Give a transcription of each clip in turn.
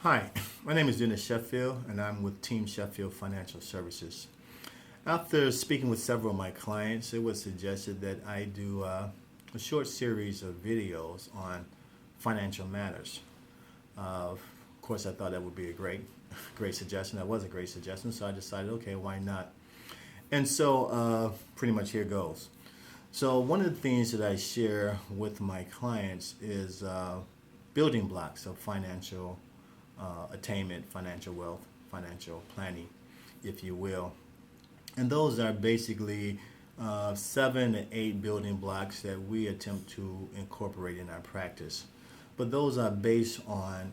Hi, my name is Dennis Sheffield, and I'm with Team Sheffield Financial Services. After speaking with several of my clients, it was suggested that I do a short series of videos on financial matters. Of course, I thought that would be a great suggestion. That was a great suggestion, so I decided, okay, why not? And so, pretty much here goes. So, one of the things that I share with my clients is building blocks of financial attainment, financial wealth, financial planning, if you will. And those are basically 7 to 8 building blocks that we attempt to incorporate in our practice. But those are based on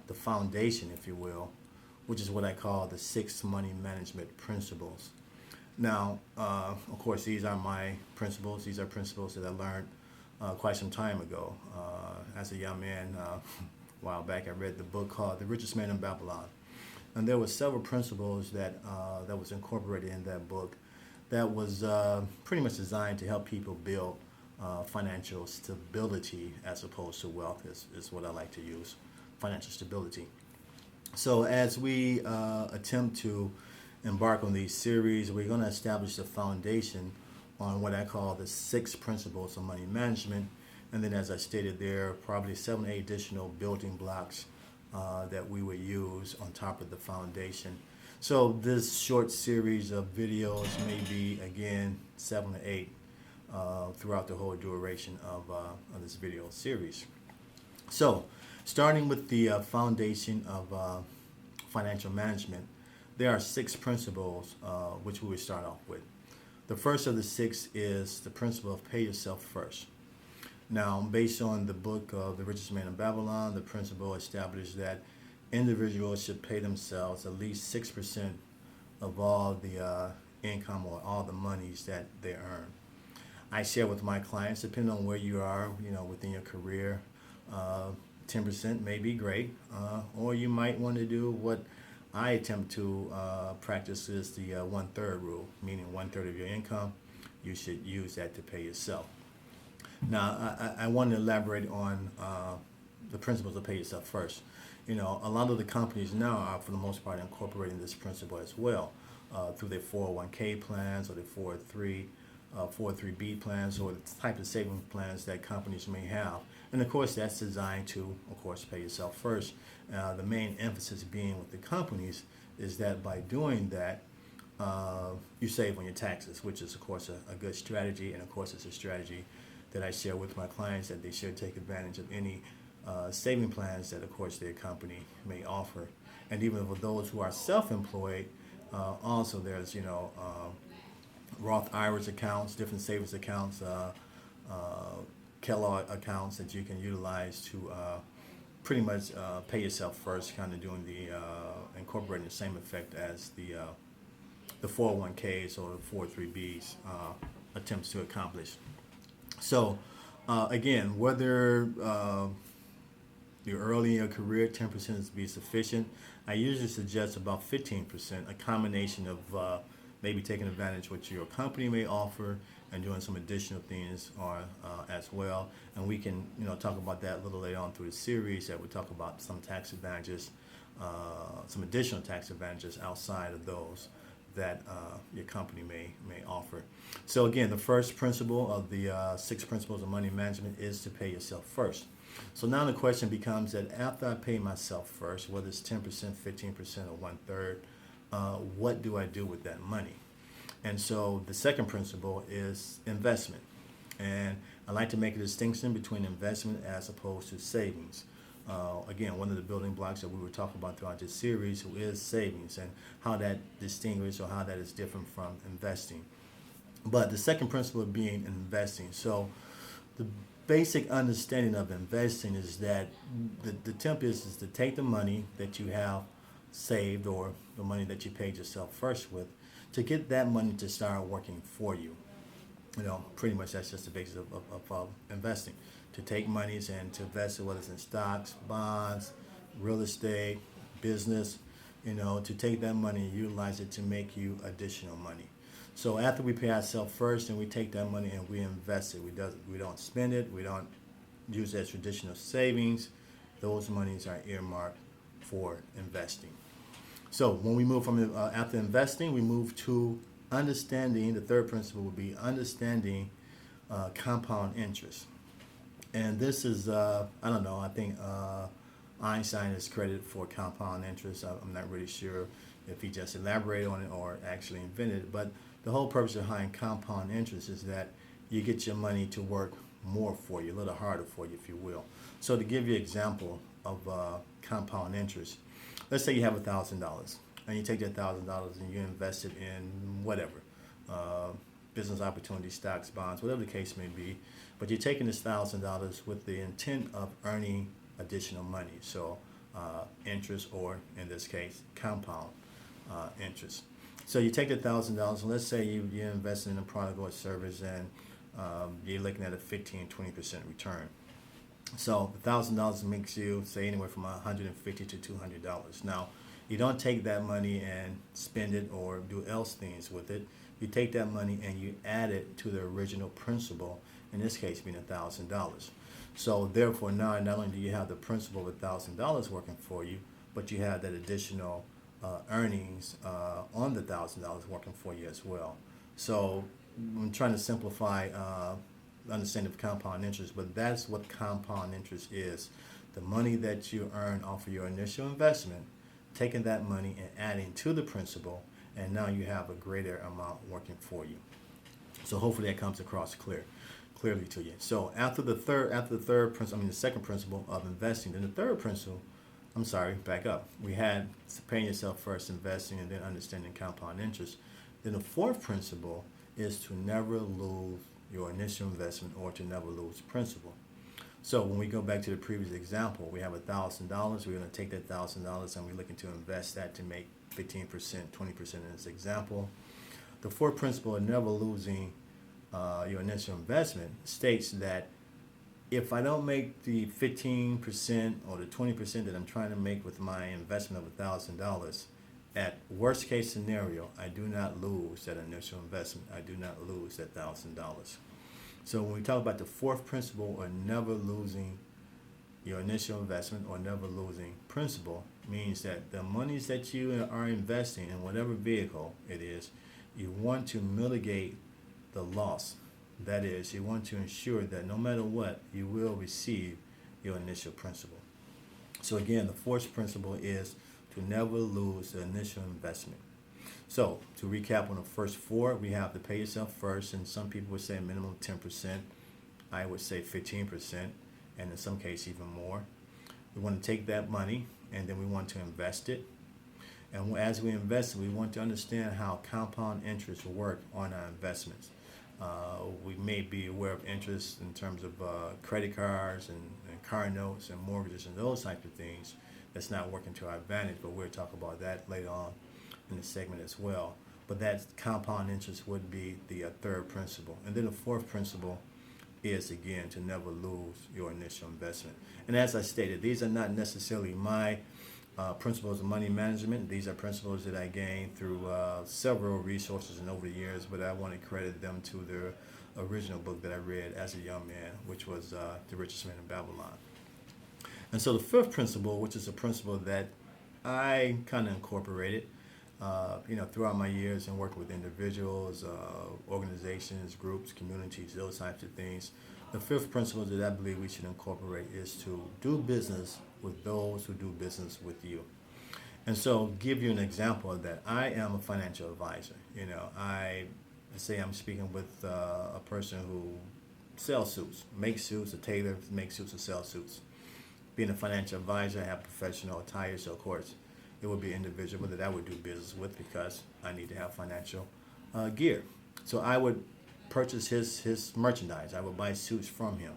the foundation, if you will, which is what I call the 6 money management principles. Now, of course, these are my principles. These are principles that I learned quite some time ago. As a young man, a while back, I read the book called The Richest Man in Babylon. And there were several principles that was incorporated in that book that was pretty much designed to help people build financial stability as opposed to wealth is what I like to use, financial stability. So as we attempt to embark on these series, we're going to establish the foundation on what I call the 6 principles of money management. And then, as I stated, there are probably 7 or 8 additional building blocks that we would use on top of the foundation. So this short series of videos may be, again, 7 or 8 throughout the whole duration of this video series. So, starting with the foundation of financial management, there are 6 principles which we would start off with. The first of the 6 is the principle of pay yourself first. Now, based on the book of The Richest Man in Babylon, the principle established that individuals should pay themselves at least 6% of all the income or all the monies that they earn. I share with my clients, depending on where you are, within your career, 10% may be great, or you might want to do what I attempt to practice is the 1/3 rule, meaning 1/3 of your income, you should use that to pay yourself. Now, I want to elaborate on the principles of pay yourself first. A lot of the companies now are, for the most part, incorporating this principle as well through their 401k plans or their 403b plans or the type of saving plans that companies may have. And, of course, that's designed to, of course, pay yourself first. The main emphasis being with the companies is that by doing that, you save on your taxes, which is, of course, a good strategy. And, of course, it's a strategy that I share with my clients that they should take advantage of any saving plans that, of course, their company may offer. And even for those who are self-employed, also there's, Roth IRAs accounts, different savings accounts, Kellogg accounts that you can utilize to pretty much pay yourself first, kind of doing the incorporating the same effect as the 401ks or the 403bs attempts to accomplish. So, again, whether you're early in your career, 10% is be sufficient. I usually suggest about 15%, a combination of maybe taking advantage of what your company may offer and doing some additional things as well. And we can, talk about that a little later on through the series that we talk about some tax advantages, some additional tax advantages outside of those that your company may offer. So again, the first principle of the 6 principles of money management is to pay yourself first. So now the question becomes that after I pay myself first, whether it's 10%, 15%, or 1/3, what do I do with that money? And so the second principle is investment. And I like to make a distinction between investment as opposed to savings. Again, one of the building blocks that we were talking about throughout this series is savings and how that distinguishes or how that is different from investing. But the second principle being investing. So the basic understanding of investing is that the tip is to take the money that you have saved or the money that you paid yourself first with to get that money to start working for you. Pretty much that's just the basis of investing. To take monies and to invest it, whether it's in stocks, bonds, real estate, business, to take that money and utilize it to make you additional money. So after we pay ourselves first and we take that money and we invest it, we don't spend it, we don't use it as traditional savings. Those monies are earmarked for investing. So when we move from after investing, we move to understanding. The third principle would be understanding compound interest. And this is, I don't know, I think Einstein is credited for compound interest. I'm not really sure if he just elaborated on it or actually invented it. But the whole purpose behind compound interest is that you get your money to work more for you, a little harder for you, if you will. So to give you an example of compound interest, let's say you have $1,000 and you take that $1,000 and you invest it in whatever, business opportunity, stocks, bonds, whatever the case may be. But you're taking this $1,000 with the intent of earning additional money, so interest, or in this case, compound interest. So you take the $1,000 and let's say you're investing in a product or service, and you're looking at a 15-20% return. So the $1,000 makes you, say, anywhere from $150 to $200. Now, you don't take that money and spend it or do else things with it. You take that money and you add it to the original principal, in this case being $1,000. So therefore now not only do you have the principal of $1,000 working for you, but you have that additional earnings on the $1,000 working for you as well. So I'm trying to simplify understanding of compound interest, but that's what compound interest is. The money that you earn off of your initial investment, taking that money and adding to the principal, and now you have a greater amount working for you. So hopefully that comes across clearly to you. So after the second principle of investing, then the third principle, back up. We had paying yourself first, investing, and then understanding compound interest. Then the fourth principle is to never lose your initial investment or to never lose principal. So when we go back to the previous example, we have $1,000. We're going to take that $1,000 and we're looking to invest that to make 15%, 20% in this example. The fourth principle of never losing your initial investment states that if I don't make the 15% or the 20% that I'm trying to make with my investment of $1,000, at worst case scenario, I do not lose that initial investment. I do not lose that $1,000. So when we talk about the fourth principle of never losing your initial investment or never losing principal, means that the monies that you are investing in whatever vehicle it is, you want to mitigate the loss. That is, you want to ensure that no matter what, you will receive your initial principal. So again, the fourth principle is to never lose the initial investment. So to recap on the first four, we have to pay yourself first, and some people would say minimum 10%. I would say 15%, and in some cases even more. We want to take that money and then we want to invest it. And as we invest it, we want to understand how compound interest work on our investments. We may be aware of interest in terms of credit cards and car notes and mortgages and those types of things. That's not working to our advantage, but we'll talk about that later on in the segment as well. But that compound interest would be the third principle. And then the fourth principle is, again, to never lose your initial investment. And as I stated, these are not necessarily my principles of money management. These are principles that I gained through several resources and over the years, but I want to credit them to the original book that I read as a young man, which was The Richest Man in Babylon. And so the fifth principle, which is a principle that I kind of incorporated, throughout my years and working with individuals, organizations, groups, communities, those types of things. The fifth principle that I believe we should incorporate is to do business with those who do business with you. And so, give you an example of that. I am a financial advisor. Let's say I'm speaking with a person who sells suits, makes suits, a tailor, makes suits, or sells suits. Being a financial advisor, I have professional attire, so of course, it would be an individual that I would do business with because I need to have financial gear. So I would purchase his merchandise. I would buy suits from him.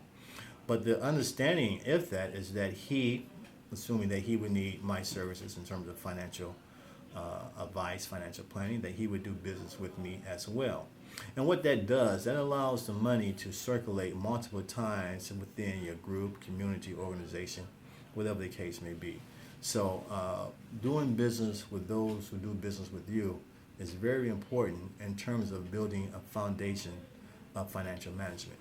But the understanding of that is that he, assuming that he would need my services in terms of financial advice, financial planning, that he would do business with me as well. And what that does, that allows the money to circulate multiple times within your group, community, organization, whatever the case may be. So doing business with those who do business with you is very important in terms of building a foundation of financial management.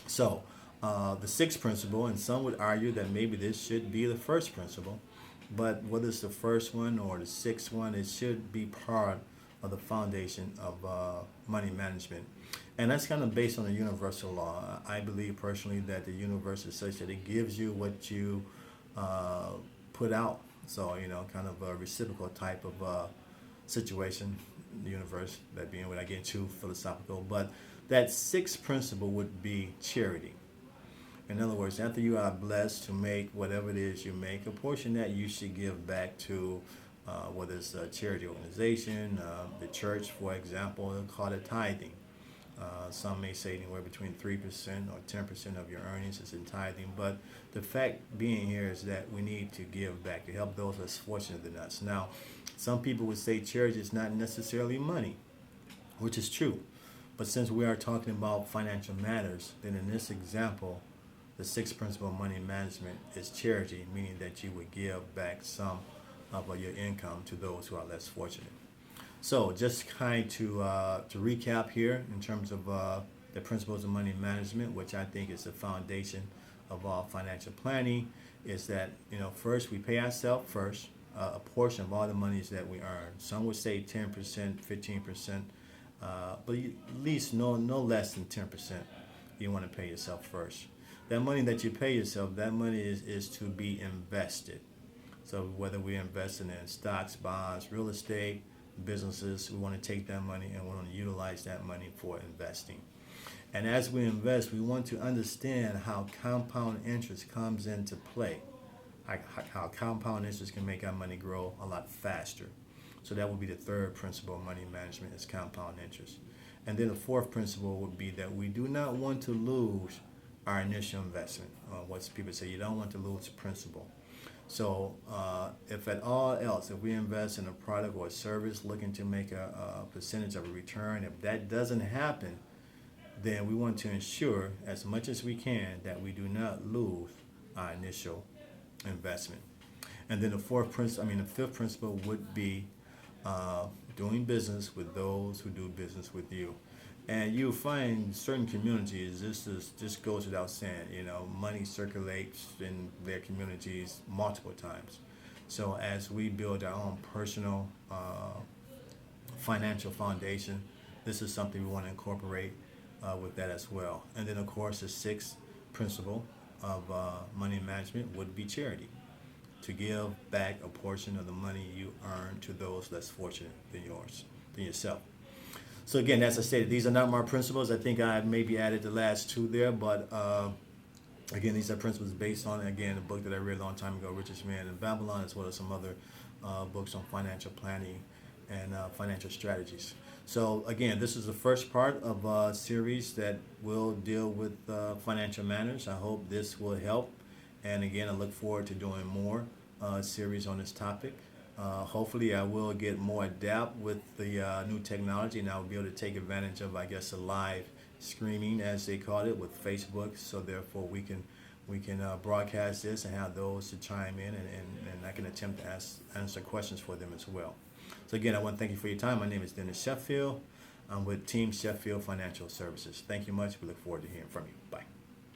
So the sixth principle, and some would argue that maybe this should be the first principle, but whether it's the first one or the sixth one, it should be part of the foundation of money management. And that's kind of based on the universal law. I believe personally that the universe is such that it gives you what you put out. So, kind of a reciprocal type of situation, the universe, that being without getting too philosophical. But that sixth principle would be charity. In other words, after you are blessed to make whatever it is you make, a portion that you should give back to whether it's a charity organization, the church, for example, they'll call it tithing. Some may say anywhere between 3% or 10% of your earnings is in tithing. But the fact being here is that we need to give back to help those less fortunate than us. Now, some people would say charity is not necessarily money, which is true. But since we are talking about financial matters, then in this example, the sixth principle of money management is charity, meaning that you would give back some of your income to those who are less fortunate. So just kind to recap here in terms of the principles of money management, which I think is the foundation of all financial planning, is that first we pay ourselves first a portion of all the monies that we earn. Some would say 10%, 15%, but at least no less than 10%. You want to pay yourself first. That money that you pay yourself, that money is to be invested. So whether we're investing in stocks, bonds, real estate, businesses, we want to take that money and we want to utilize that money for investing. And as we invest, we want to understand how compound interest comes into play, how compound interest can make our money grow a lot faster. So that would be the third principle of money management, is compound interest. And then the fourth principle would be that we do not want to lose our initial investment. What people say, you don't want to lose principal. So if at all else, if we invest in a product or a service looking to make a percentage of a return, if that doesn't happen, then we want to ensure as much as we can that we do not lose our initial investment. And then the fifth principle would be doing business with those who do business with you. And you'll find certain communities, this goes without saying, money circulates in their communities multiple times. So as we build our own personal financial foundation, this is something we want to incorporate with that as well. And then, of course, the sixth principle of money management would be charity, to give back a portion of the money you earn to those less fortunate than yourself. So again, as I stated, these are not my principles. I think I maybe added the last two there, but again, these are principles based on, again, a book that I read a long time ago, Richest Man in Babylon, as well as some other books on financial planning and financial strategies. So again, this is the first part of a series that will deal with financial matters. I hope this will help. And again, I look forward to doing more series on this topic. Hopefully I will get more adept with the new technology, and I'll be able to take advantage of, a live streaming, as they call it, with Facebook. So therefore we can broadcast this and have those to chime in, and I can attempt to answer questions for them as well. So again, I want to thank you for your time. My name is Dennis Sheffield. I'm with Team Sheffield Financial Services. Thank you much. We look forward to hearing from you. Bye.